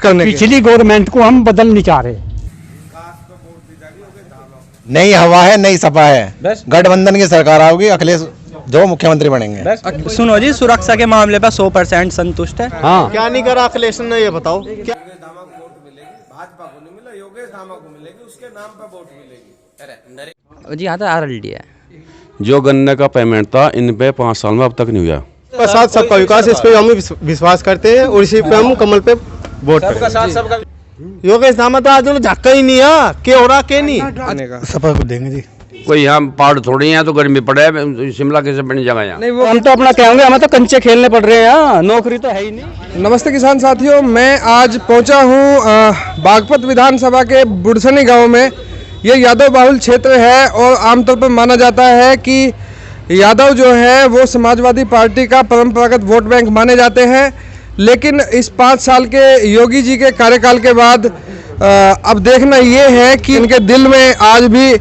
करने के? पिछली गवर्नमेंट को हम बदल नहीं चाह रहे। नई हवा है, नई सपा है, गठबंधन की सरकार आओगी, अखिलेश जो मुख्यमंत्री बनेंगे। सुनो जी, सुरक्षा के मामले पर 100% संतुष्ट है। हाँ, क्या नहीं करा अखिलेश ने, ये बताओ। क्या भाजपा को नहीं मिला, योगेश धामा को मिलेगी, उसके नाम पर वोट मिलेगी। जी हाँ, तो आरएलडी है। जो गन्ने का पेमेंट था इन पे 5 साल में अब तक नहीं हुआ। सबका साथ सबका विकास, इस पे हम विश्वास करते हैं और इसी पे हम कमल पे वोट करेंगे। योगेश धामा तो आज झक्का ही नहीं है, के हो रहा के नहीं। सपा को देंगे जी। कोई यहाँ पहाड़ थोड़ी है तो गर्मी पड़े, शिमला कैसे बनी जगह यहाँ। नहीं, वो हम तो अपना कहेंगे, हमें तो कंचे खेलने पड़ रहे हैं, नौकरी तो है ही नहीं। नमस्ते किसान साथियों, मैं आज पहुंचा हूं बागपत विधानसभा के बुढ़सनी गांव में। ये यादव बाहुल क्षेत्र है और आमतौर पर माना जाता है कि यादव जो है वो समाजवादी पार्टी का परंपरागत वोट बैंक माने जाते हैं। लेकिन इस 5 साल के योगी जी के कार्यकाल के बाद अब देखना ये है कि इनके दिल में आज भी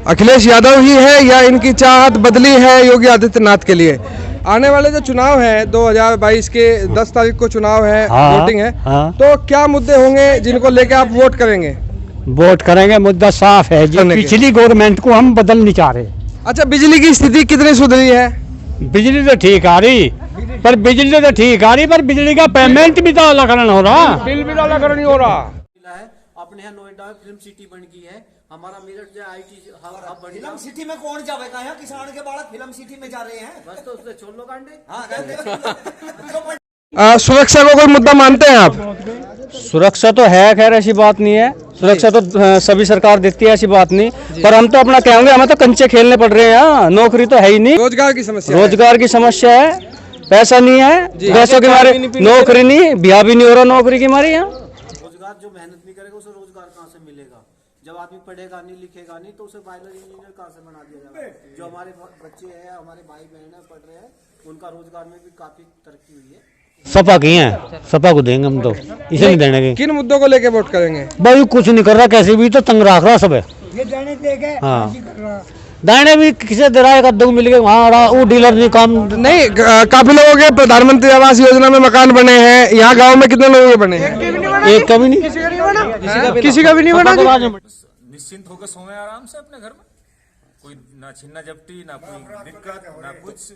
अखिलेश यादव ही है या इनकी चाहत बदली है योगी आदित्यनाथ के लिए। आने वाले जो चुनाव है 2022 के 10 तारीख को चुनाव है, वोटिंग है, तो क्या मुद्दे होंगे जिनको लेके आप वोट करेंगे? वोट करेंगे, मुद्दा साफ है जी, पिछली गवर्नमेंट को हम बदल नहीं चाह रहे। अच्छा, बिजली की स्थिति कितनी सुधरी है? बिजली तो ठीक आ रही, पर बिजली का पेमेंट भी तो अलगकरण हो रहा, बिल भी तो अलगकरण नहीं हो रहा। अपने यहाँ नोएडा में फिल्म सिटी बन गई है, हमारा मेरठ जो IT हब बन गया। फिल्म सिटी में कौन जाएगा? यहाँ किसान के बालक फिल्म सिटी में जा रहे हैं, बस तो उससे छोड़ लो गांडे। सुरक्षा को कोई मुद्दा मानते हैं आप? सुरक्षा तो है, खैर ऐसी बात नहीं है, सुरक्षा तो सभी सरकार देती है, ऐसी बात नहीं, पर हम तो अपना कहेंगे, हमें तो कंचे खेलने पड़ रहे हैं, नौकरी तो है ही नहीं। रोजगार की समस्या, रोजगार की समस्या है, पैसा नहीं है, पैसों के मारे नौकरी नहीं, ब्याह भी नहीं हो रहा नौकरी की मारी। यहाँ रोजगार जो मेहनत नहीं करेगा उसे रोजगार कहाँ से मिलेगा? जब आदमी पढ़ेगा नहीं लिखेगा नहीं तो उसे पायलट इंजीनियर कहाँ से बना दिया जाएगा? जो हमारे बच्चे हैं, हमारे भाई बहन है पढ़ रहे हैं, उनका रोजगार में भी काफी तरक्की हुई है। सपा की है, सपा को देंगे हम तो, इसे नहीं देने के। किन मुद्दों को लेके वोट करेंगे? भाई कुछ नहीं कर रहा, कैसे भी तो तंग रख रहा सब है। हाँ, दाने भी किसे दे रहा है, कद्दू मिल गए वहाँ, वो डीलर नहीं काम नहीं। काफी लोगों के प्रधानमंत्री आवास योजना में मकान बने हैं, यहाँ गांव में कितने लोगों के बने हैं? एक का भी नहीं, किसी का भी नहीं बना। निश्चिंत होकर सोए आराम से अपने घर में, कोई ना छीना झपटी, ना कोई दिक्कत, ना कुछ,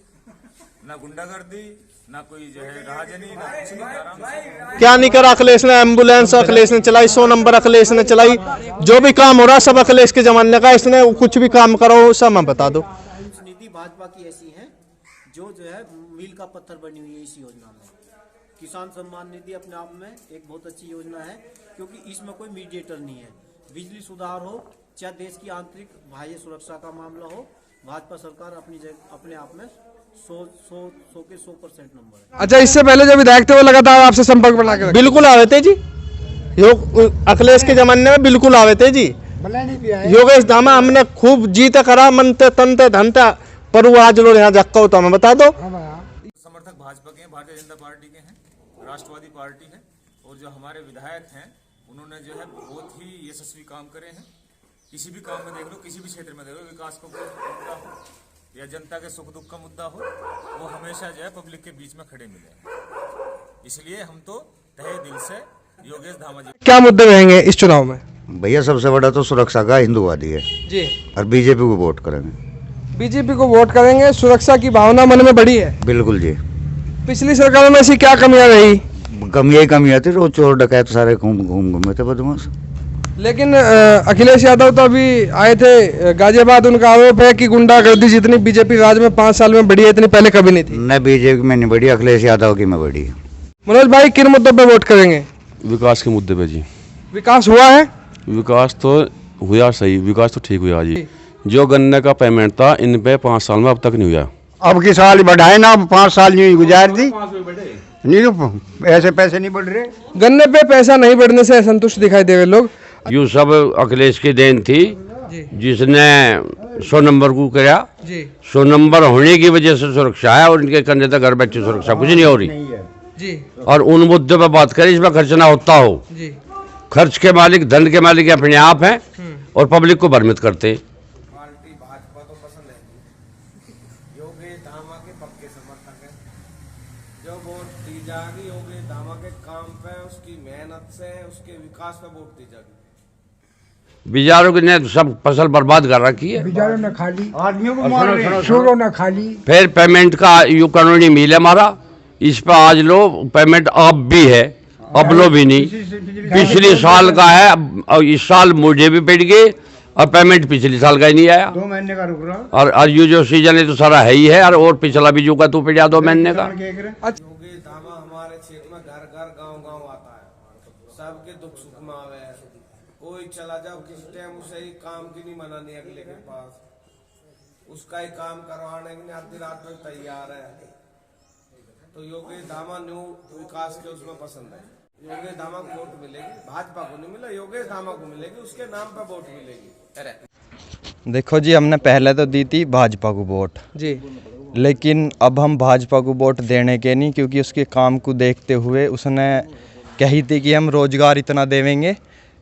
ना गुंडागर्दी, ना कोई जो है राजनी, ना कुछ नहीं, आराम से। क्या नहीं करा अखिलेश ने? एम्बुलेंस अखिलेश ने चलाई, 100 नंबर अखिलेश ने चलाई, जो भी काम हो रहा सब अखिलेश के जमाने का। इसने कुछ भी काम करो सब मैं बता दो। नीति भाजपा की ऐसी है जो है मील का पत्थर बनी हुई है इस योजना में। किसान सम्मान निधि अपने आप में एक बहुत अच्छी योजना है, क्योंकि इसमें कोई मीडिएटर नहीं है। बिजली सुधार हो, चाहे देश की आंतरिक बाह्य सुरक्षा का मामला हो, भाजपा सरकार अपने आप में 100 के 100% नंबर है। अच्छा, इससे पहले जो विधायक थे वो लगातार आपसे संपर्क बना के बिल्कुल आवे थे जी, अखिलेश के जमाने में बिल्कुल आवे थे जी। योगेश धामा हमने खूब जीत करा, मनते तनते धनते, पर वो आज लोग यहाँ जक्का होता हमें बता दो। समर्थक भाजपा के हैं, भारतीय जनता पार्टी के हैं, राष्ट्रवादी पार्टी है, और जो हमारे विधायक हैं उन्होंने जो है बहुत ही यशस्वी काम करे हैं। किसी भी काम में देख लो, किसी भी क्षेत्र में देख लो, विकास का कोई मुद्दा हो या जनता के सुख दुख का मुद्दा हो, वो हमेशा जो है पब्लिक के बीच में खड़े मिले। इसलिए हम तो तहे दिल से योगेश धामा जी। क्या मुद्दे रहेंगे इस चुनाव में? भैया सबसे बड़ा तो सुरक्षा का हिंदुवादी है जी, और बीजेपी को वोट करेंगे। बीजेपी को वोट करेंगे। सुरक्षा की भावना मन में बढ़ी है? बिल्कुल जी। पिछली सरकारों में ऐसी क्या कमियां रही? कमियां थी, रोज चोर डकैत सारे घूमे थे बदमाश। लेकिन अखिलेश यादव तो अभी आए थे गाजियाबाद, उनका आरोप है कि गुंडागर्दी जितनी बीजेपी राज में 5 साल में बढ़ी है इतनी पहले कभी नहीं थी। न बीजेपी में नहीं बढ़ी, अखिलेश यादव की में बढ़ी। मनोज भाई, किन मुद्दों पे वोट करेंगे? विकास के मुद्दे पे जी। विकास हुआ है? विकास तो हुआ, सही विकास तो ठीक हुआ जी। जो गन्ने का पेमेंट था इन पे 5 साल में अब तक नहीं हुआ। अब की साल बढ़ाए ना, 5 साल नहीं गुजार दी, नहीं तो ऐसे पैसे नहीं बढ़ रहे। गन्ने पे पैसा नहीं बढ़ने से असंतुष्ट दिखाई दे रहे लोग। यू सब अखिलेश की देन थी, जिसने 100 नंबर को किया। 100 नंबर होने की वजह से सुरक्षा है, और इनके कंधे तक घर बैठे सुरक्षा कुछ नहीं हो रही। और उन मुद्दों पर बात करें इसमें खर्च ना होता हो। खर्च के मालिक, धन के मालिक अपने आप हैं और पब्लिक को भ्रमित करते हैं। पार्टी भाजपा तो पसंद है, योगेश धामा के पक्के समर्थक है। जो वोट दी जाएगी योगी धामा के काम पे, उसकी मेहनत से, उसके विकास पे वोट दी जाएगी। बिचारों ने सब फसल बर्बाद कर रखी है, बिचारों ने खाली, आदमियों को मार रहे हैं, चोरों ने खाली। फिर पेमेंट का यू कानूनी मिल है हमारा, इस पे आज लो पेमेंट अब भी है, अब लो भी नहीं, पिछले साल का है और इस साल मुझे भी पिट गए और पेमेंट पिछले साल का ही नहीं आया। 2 महीने का रुक रहा, और ये जो सीजन है तो सारा है ही है, और पिछला भी जो का तू पिटा 2 महीने का। योगी धामा हमारे क्षेत्र में घर घर गांव गांव आता है, सबके दुख सुख में आवे है। कोई चला जाओ किसी टाइम उसे ही काम की नहीं मनानी अगले के पास, उसका ही काम करवाने के लिए आधी रात में तैयार है। तो योगी धामा न्यू विकास के उसमें पसंद है। योगी धामा को वोट मिलेगी, भाजपा को नहीं मिला, योगी धामा को मिलेगी, उसके नाम पे वोट मिलेगी। देखो जी, हमने पहले तो दी थी भाजपा को वोट जी, लेकिन अब हम भाजपा को वोट देने के नहीं, क्योंकि उसके काम को देखते हुए उसने कही थी कि हम रोजगार इतना देवेंगे,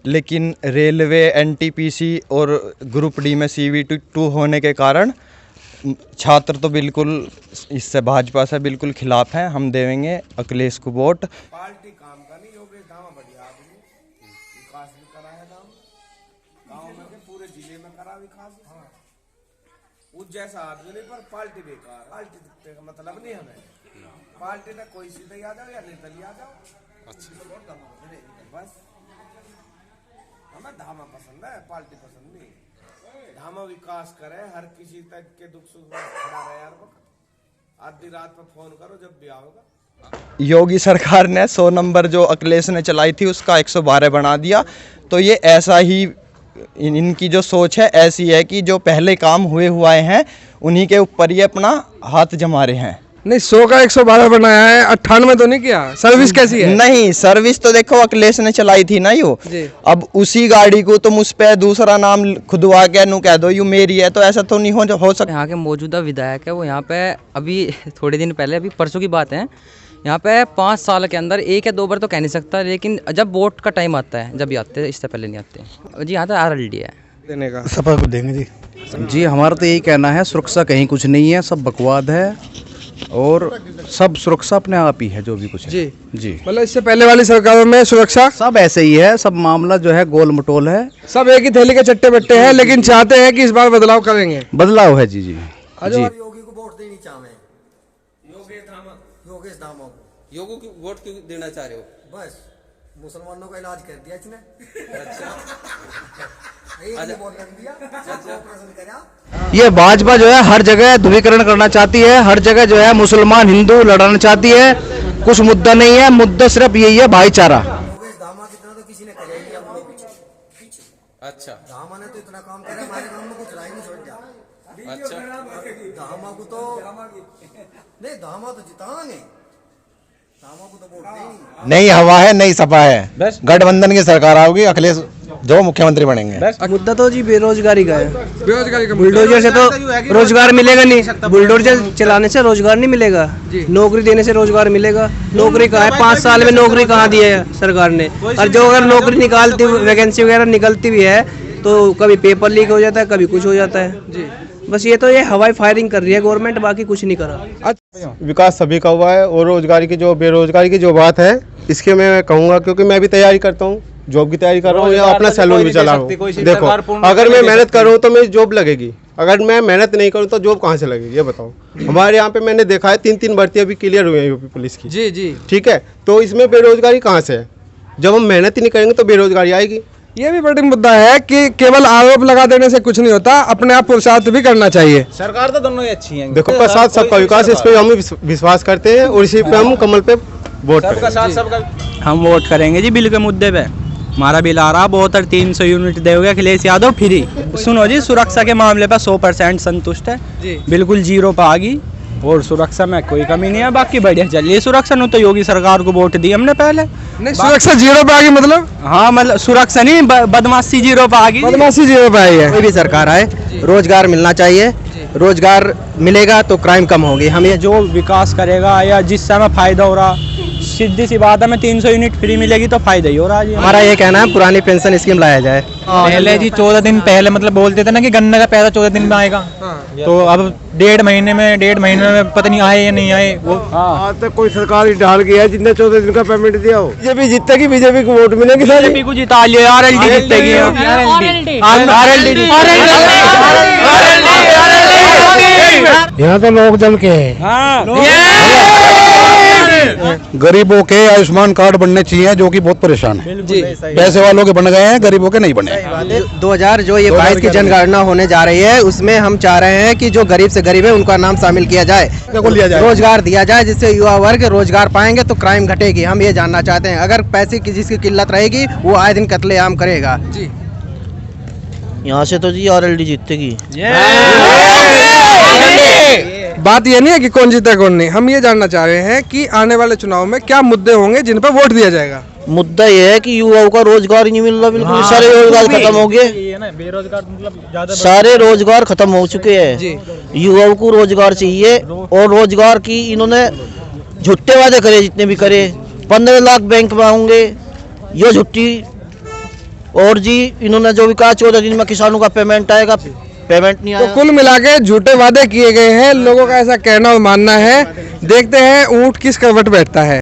लेकिन रेलवे, एनटीपीसी और ग्रुप डी में CVT2 होने के कारण छात्र तो बिल्कुल इससे भाजपा से बिल्कुल खिलाफ हैं। हम देवेंगे अखिलेश को वोट। पार्टी काम का नहीं, योगी धामा बढ़िया आदमी, विकास भी करा है गाँव में के पूरे जिले में करा विकास। हाँ, उस जैसा आदमी नहीं, पर पार्टी बेकार, पार्टी का मतलब नहीं हमें, पार्टी में कोई सीधे आ जाओ या निर्दलीय आ जाओ, बस हमें धामा पसंद है, पार्टी पसंद नहीं। धामा विकास करे, हर किसी तक के दुख सुख में खड़ा रहे, यार आधी रात पे फोन करो जब भी आओगे। योगी सरकार ने 100 नंबर जो अखिलेश ने चलाई थी उसका 112 बना दिया। तो ये ऐसा ही इनकी जो सोच है ऐसी है कि जो पहले काम हुए हैं उन्हीं के ऊपर ये अपना हाथ जमा रहे हैं। नहीं, 100 का 112 बनाया है, 98 तो नहीं किया। सर्विस कैसी है? नहीं, सर्विस तो देखो अखिलेश ने चलाई थी ना यो। अब उसी गाड़ी को तुम उस पे दूसरा नाम खुदवा के नु कह दो यू मेरी है, तो ऐसा तो नहीं हो सकता। यहाँ के मौजूदा विधायक है वो यहाँ पे अभी थोड़े दिन पहले, अभी परसों की बात है, यहाँ पे 5 साल के अंदर 1 या 2 बार तो कह नहीं सकता, लेकिन जब वोट का टाइम आता है, जब आते हैं, इससे पहले नहीं आते जी। यहाँ तो RLD है देने का, सपा को देंगे जी। जी, हमारा तो यही कहना है, सुरक्षा कहीं कुछ नहीं है, सब बकवाद है और सब सुरक्षा अपने आप ही है जो भी कुछ है। जी, मतलब इससे पहले वाली सरकारों में सुरक्षा सब ऐसे ही है, सब मामला जो है गोल मटोल है, सब एक ही थैली के चट्टे बट्टे हैं, लेकिन चाहते हैं कि इस बार बदलाव करेंगे। बदलाव है जी। योगी को वोट देनी चाहे, योगेश धामा को। योगी को वोट क्यों देना चाह रहे हो? बस मुसलमानों का इलाज कर दिया इसने। ये भाजपा जो है हर जगह ध्रुवीकरण करना चाहती है, हर जगह जो है मुसलमान हिंदू लड़ाना चाहती है। कुछ मुद्दा नहीं है, मुद्दा सिर्फ यही है भाईचारा। योगेश धामा कितना तो किसी ने कराई नहीं अपने पीछे। अच्छा, धामा ने तो इतना काम करा, हमारे गांव में कुछ राय नहीं छोड़ दिया। अच्छा, धामा को तो नहीं, धामा तो जिताएंगे, धामा को तो वोट देंगे। नई हवा है, नई सपा है, गठबंधन की सरकार आओगी, अखिलेश जो मुख्यमंत्री बनेंगे। मुद्दा तो जी बेरोजगारी का है। बेरोजगारी का बुलडोजर से तो रोजगार मिलेगा नहीं, बुलडोजर चलाने से रोजगार नहीं मिलेगा, नौकरी देने से रोजगार मिलेगा। नौकरी कहाँ है? 5 साल में नौकरी कहाँ दी है सरकार ने? और जो अगर नौकरी निकालती, वैकेंसी वगैरह निकलती भी है तो कभी पेपर लीक हो जाता है, कभी कुछ हो जाता है जी। बस ये तो ये हवाई फायरिंग कर रही है गवर्नमेंट, बाकी कुछ नहीं करा। विकास सभी का हुआ है, और रोजगारी की जो बेरोजगारी की जो बात है इसके मैं कहूँगा, क्योंकि मैं भी तैयारी करता हूँ, जॉब की तैयारी कर रहा हूँ या अपना सैलून भी चला रहा हूँ। देखो, अगर मैं मेहनत करूँ तो मेरी जॉब लगेगी, अगर मैं मेहनत नहीं करूँ तो जॉब कहाँ से लगेगी, ये बताओ। हमारे यहाँ पे मैंने देखा है 3-3 भर्तियाँ भी क्लियर हुई हैं यूपी पुलिस की। जी, ठीक है, तो इसमें बेरोजगारी कहाँ से है? जब हम मेहनत ही नहीं करेंगे तो बेरोजगारी आएगी। ये भी बड़ा मुद्दा है कि केवल आरोप लगा देने से कुछ नहीं होता, अपने आप पुरुषार्थ भी करना चाहिए। सरकार तो दोनों ही अच्छी है। देखो, सबका साथ सबका विकास, इस पे हम विश्वास करते हैं और इसी पे हम कमल पे वोट करेंगे। हम वोट करेंगे जी बिल के मुद्दे पे। हमारा बिल आ रहा 72-300 यूनिट दोगे अखिलेश यादव फ्री। सुनो जी, सुरक्षा के मामले पर 100% संतुष्ट है जी, बिल्कुल 0 पे आ गई, और सुरक्षा में कोई कमी नहीं है, बाकी बढ़िया चल रही है सुरक्षा। तो योगी सरकार को वोट दी हमने पहले। नहीं, सुरक्षा 0 पे आ गई मतलब? हाँ, मतलब सुरक्षा नहीं, बदमाशी 0 पे आ गई। बदमाशी 0 पे आई है। कोई भी सरकार आए, रोजगार मिलना चाहिए, रोजगार मिलेगा तो क्राइम कम होगी। हम ये जो विकास करेगा या जिस समय फायदा हो रहा सीधी सी बात है, मैं 300 यूनिट फ्री मिलेगी तो फायदा ही हो रहा है। हमारा ये कहना है पुरानी पेंशन स्कीम लाया जाए। पहले जी 14 दिन पहले मतलब बोलते थे ना कि गन्ने का पैसा 14 दिन में आएगा, तो अब 1.5 महीने में पता नहीं आए या नहीं आए वो। आज तक कोई सरकार ही ढाल गया है जिसने 14 दिन का पेमेंट दिया हो। बीजेपी जीतेगी, बीजेपी को वोट मिलेगी, बीजेपी को जिता लिया, आरएलडी जीतेगी। यहाँ तो लोग जल के है। गरीबों के आयुष्मान कार्ड बनने चाहिए, जो कि बहुत परेशान है। पैसे वालों के बन गए हैं, गरीबों के नहीं बने। 2022 की जनगणना होने जा रही है, उसमें हम चाह रहे हैं कि जो गरीब से गरीब है उनका नाम शामिल किया जाए, रोजगार दिया जाए, जिससे युवा वर्ग रोजगार पाएंगे तो क्राइम घटेगी। हम ये जानना चाहते हैं, अगर पैसे की जिसकी किल्लत रहेगी वो आए दिन कत्लेआम करेगा। यहाँ से तो जी आरएलडी जीतेगी। बात ये नहीं है कि कौन जीता कौन नहीं, हम ये जानना चाह रहे हैं कि आने वाले चुनाव में क्या मुद्दे होंगे जिन पर वोट दिया जाएगा। मुद्दा ये है कि युवाओं का रोजगार ही नहीं मिल रहा, बिल्कुल सारे रोजगार खत्म हो गए, बेरोजगार मतलब सारे रोजगार खत्म हो चुके हैं। युवाओं को रोजगार चाहिए, और रोजगार की इन्होंने झूठे वादे करे, जितने भी करे। 15 लाख बैंक में आऊंगे, ये झूठी। और जी इन्होंने जो भी कहा 14 दिन में किसानों का पेमेंट आएगा, पेमेंट नहीं आया। तो कुल मिला के झूठे वादे किए गए हैं, लोगों का ऐसा कहना और मानना है। देखते हैं ऊंट किस करवट बैठता है।